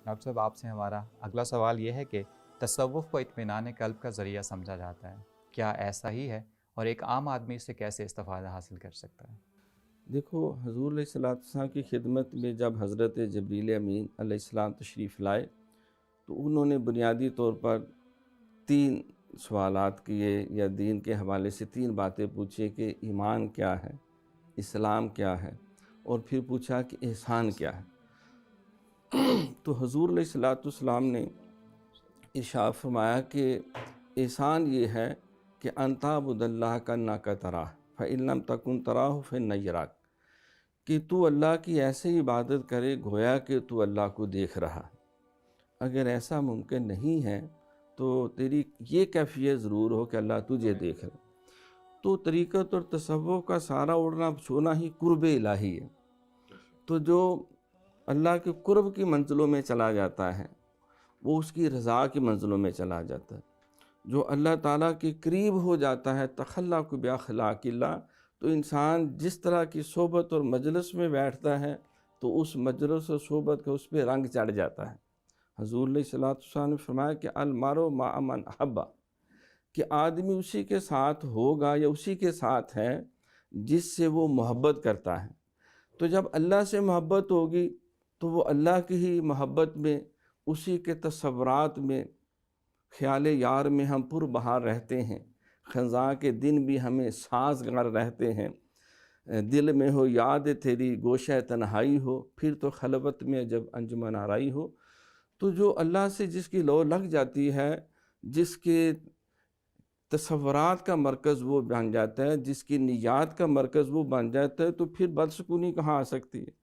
Doctor صاحب آپ سے ہمارا اگلا سوال یہ ہے کہ تصوف کو اطمینان قلب کا ذریعہ سمجھا جاتا ہے، کیا ایسا ہی ہے؟ اور ایک عام آدمی اس سے کیسے استفادہ حاصل کر سکتا ہے؟ دیکھو، حضور علیہ السلام کی خدمت میں جب حضرت جبریل امین علیہ السلام تشریف لائے تو انہوں نے بنیادی طور پر 3 سوالات کیے، یا دین کے حوالے سے 3 باتیں پوچھیں کہ ایمان کیا ہے، اسلام کیا ہے، اور پھر پوچھا کہ احسان کیا ہے۔ تو حضور علیہ السلام نے ارشاد فرمایا کہ احسان یہ ہے کہ ان تعبد اللہ کانک تراہ فإن لم تکن تراہ فإنہ یراک، کہ تو اللہ کی ایسے عبادت کرے گویا کہ تو اللہ کو دیکھ رہا۔ اگر ایسا ممکن نہیں ہے تو تیری یہ کیفیت ضرور ہو کہ اللہ تجھے دیکھ رہا۔ تو طریقت اور تصوف کا سارا اڑنا چھونا ہی قرب الہی ہے۔ تو جو اللہ کے قرب کی منزلوں میں چلا جاتا ہے وہ اس کی رضا کی منزلوں میں چلا جاتا ہے۔ جو اللہ تعالیٰ کے قریب ہو جاتا ہے تخلق باخلاق اللہ، تو انسان جس طرح کی صحبت اور مجلس میں بیٹھتا ہے تو اس مجلس اور صحبت کا اس پہ رنگ چڑھ جاتا ہے۔ حضور علیہ السلام نے فرمایا کہ المرء مع من احب، کہ آدمی اسی کے ساتھ ہوگا یا اسی کے ساتھ ہے جس سے وہ محبت کرتا ہے۔ تو جب اللہ سے محبت ہوگی تو وہ اللہ کی ہی محبت میں، اسی کے تصورات میں، خیال یار میں ہم پر بہار رہتے ہیں۔ خزاں کے دن بھی ہمیں سازگار رہتے ہیں۔ دل میں ہو یاد تیری گوشہ تنہائی ہو، پھر تو خلوت میں جب انجمن آرائی ہو۔ تو جو اللہ سے جس کی لو لگ جاتی ہے، جس کے تصورات کا مرکز وہ بن جاتا ہے، جس کی نیات کا مرکز وہ بن جاتا ہے، تو پھر بدسکونی کہاں آ سکتی ہے؟